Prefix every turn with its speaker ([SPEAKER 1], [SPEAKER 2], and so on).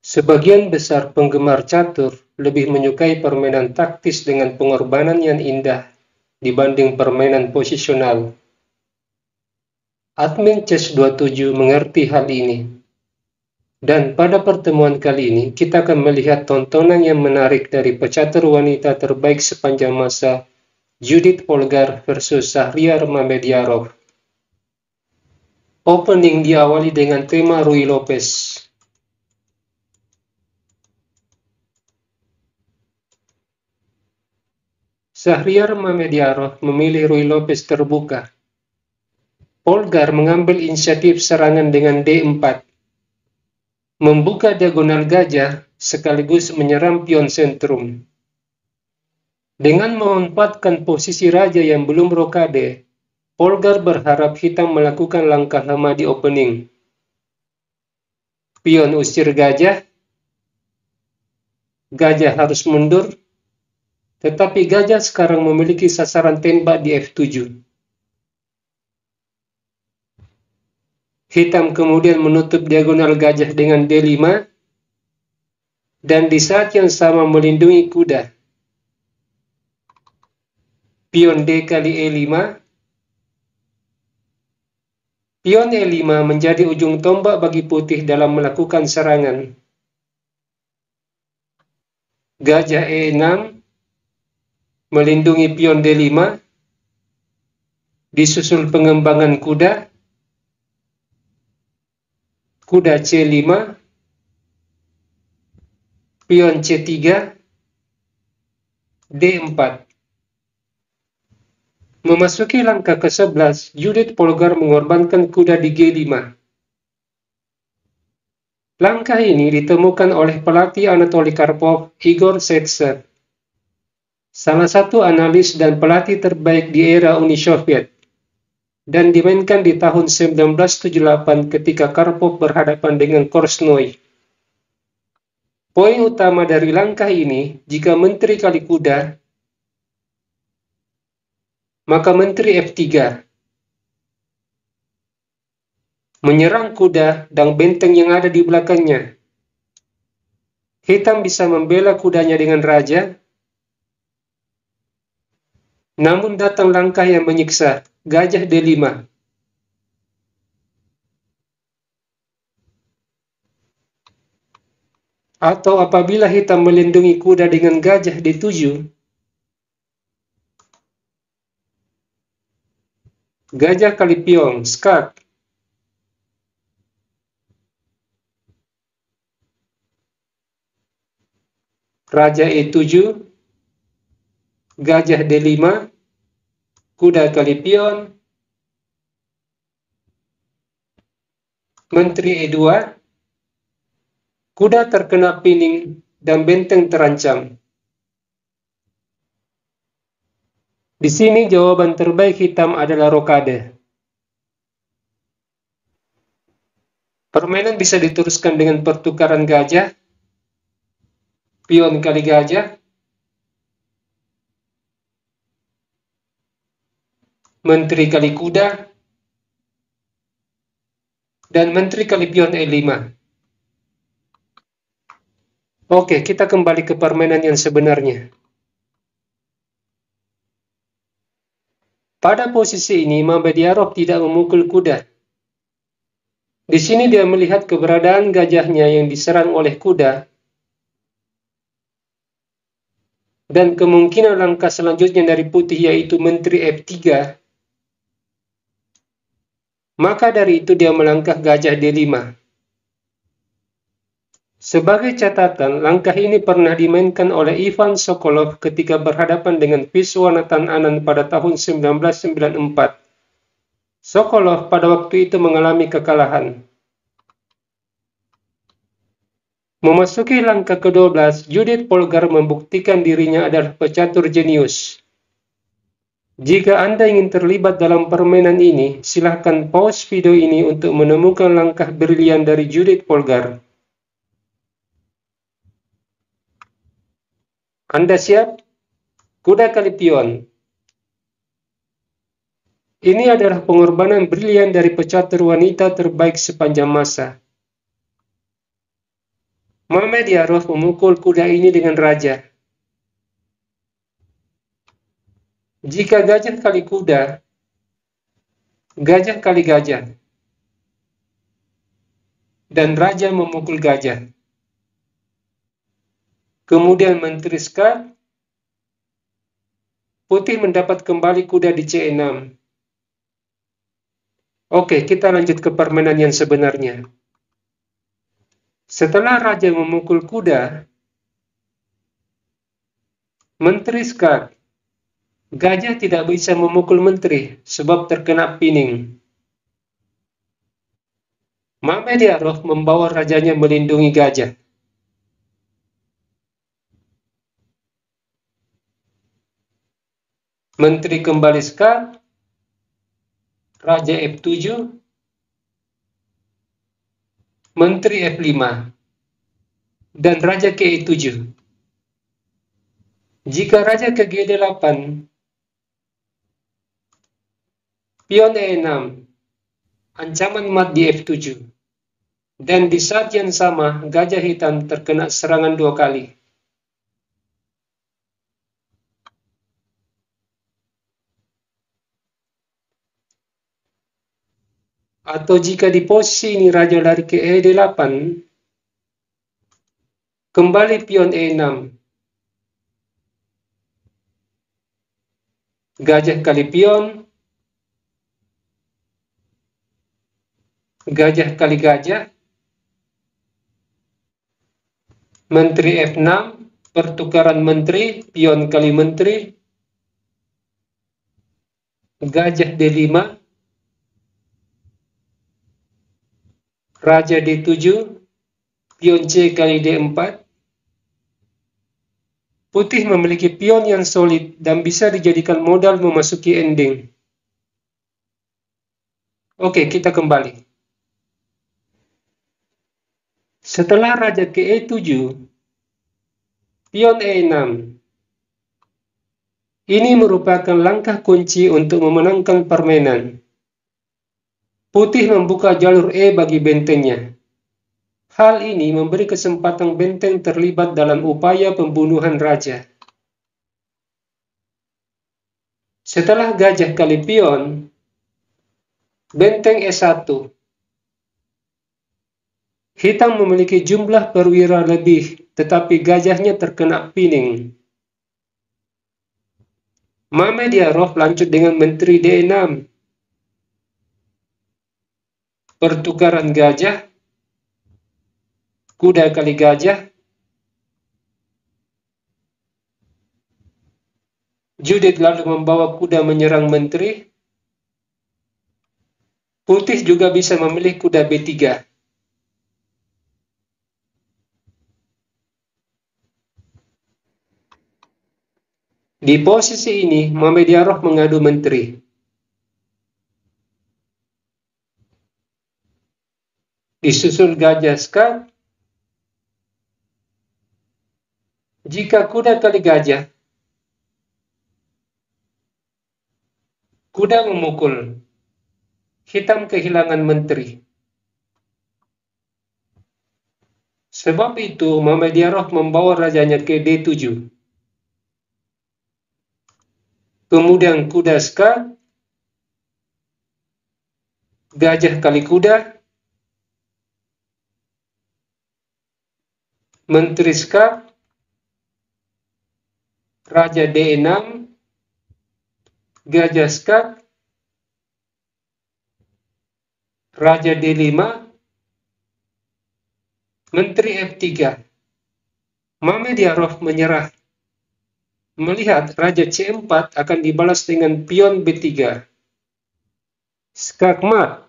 [SPEAKER 1] Sebagian besar penggemar catur lebih menyukai permainan taktis dengan pengorbanan yang indah dibanding permainan posisional. Admin Chess27 mengerti hal ini. Dan pada pertemuan kali ini, kita akan melihat tontonan yang menarik dari pecatur wanita terbaik sepanjang masa, Judith Polgar versus Shahriar Mamediarov. Opening diawali dengan tema Ruy Lopez. Shahriar Mamediarov memilih Ruy Lopez terbuka. Polgar mengambil inisiatif serangan dengan D4. Membuka diagonal gajah sekaligus menyerang pion sentrum. Dengan memanfaatkan posisi raja yang belum rokade, Polgar berharap hitam melakukan langkah lama di opening. Pion usir gajah, gajah harus mundur, tetapi gajah sekarang memiliki sasaran tembak di F7. Hitam kemudian menutup diagonal gajah dengan D5, dan di saat yang sama melindungi kuda. Pion D kali E5. Pion E5 menjadi ujung tombak bagi putih dalam melakukan serangan. Gajah E6 melindungi pion D5, disusul pengembangan kuda, kuda C5, pion C3, D4. Memasuki langkah ke-11, Judith Polgar mengorbankan kuda di G5. Langkah ini ditemukan oleh pelatih Anatoly Karpov, Igor Setser, salah satu analis dan pelatih terbaik di era Uni Soviet, dan dimainkan di tahun 1978 ketika Karpov berhadapan dengan Korchnoi. Poin utama dari langkah ini, jika menteri kali kuda, maka menteri F3. Menyerang kuda dan benteng yang ada di belakangnya. Hitam bisa membela kudanya dengan raja, namun datang langkah yang menyiksa, gajah D5. Atau apabila hitam melindungi kuda dengan gajah D7, gajah kali pion, skak. Raja E7, gajah D5, kuda kali pion, menteri E2, kuda terkena pining dan benteng terancam. Di sini jawaban terbaik hitam adalah rokade. Permainan bisa diteruskan dengan pertukaran gajah, pion kali gajah, menteri kali kuda, dan menteri kali pion E5. Oke, kita kembali ke permainan yang sebenarnya. Pada posisi ini, Mamediarov tidak memukul kuda. Di sini dia melihat keberadaan gajahnya yang diserang oleh kuda, dan kemungkinan langkah selanjutnya dari putih yaitu menteri F3. Maka dari itu dia melangkah gajah D5. Sebagai catatan, langkah ini pernah dimainkan oleh Ivan Sokolov ketika berhadapan dengan Viswanathan Anand pada tahun 1994. Sokolov pada waktu itu mengalami kekalahan. Memasuki langkah ke-12, Judith Polgar membuktikan dirinya adalah pecatur jenius. Jika Anda ingin terlibat dalam permainan ini, silahkan pause video ini untuk menemukan langkah brilian dari Judith Polgar. Anda siap? Kuda kali pion. Ini adalah pengorbanan brilian dari pecatur wanita terbaik sepanjang masa. Muhammad Yarof memukul kuda ini dengan raja. Jika gajah kali kuda, gajah kali gajah, dan raja memukul gajah. Kemudian menteri Skak, putih mendapat kembali kuda di C6. Oke, kita lanjut ke permainan yang sebenarnya. Setelah raja memukul kuda, menteri Skak, gajah tidak bisa memukul menteri sebab terkena pining. Muhammad Yarof membawa rajanya melindungi gajah. Menteri kembali Skak, raja F7, menteri F5, dan raja ke E7. Jika raja ke G8, pion E6, ancaman mat di F7. Dan di saat yang sama, gajah hitam terkena serangan 2 kali. Atau jika di posisi ini raja lari ke E8, kembali pion E6. Gajah kali pion, gajah kali gajah, menteri F6, pertukaran menteri, pion kali menteri, gajah D5, raja D7, pion C kali D4. Putih memiliki pion yang solid dan bisa dijadikan modal memasuki ending. Oke, kita kembali. Setelah raja ke E7, pion E6. Ini merupakan langkah kunci untuk memenangkan permainan. Putih membuka jalur E bagi bentengnya. Hal ini memberi kesempatan benteng terlibat dalam upaya pembunuhan raja. Setelah gajah kali pion, benteng E1. Hitam memiliki jumlah perwira lebih, tetapi gajahnya terkena pining. Muhammad Yarof lanjut dengan menteri D6. Pertukaran gajah, kuda kali gajah, Judith lalu membawa kuda menyerang menteri. Putih juga bisa memilih kuda B3. Di posisi ini, Muhammad Yarof mengadu menteri. Disusul gajah Skak. Jika kuda kali gajah, kuda memukul. Hitam kehilangan menteri. Sebab itu, Muhammad Yarof membawa rajanya ke D7. Kemudian kuda Skak, gajah kali kuda, menteri Skak, raja D6, gajah Skak, raja D5, menteri F3. Muhammad Yarof menyerah. Melihat raja C4 akan dibalas dengan pion B3. Skak mat.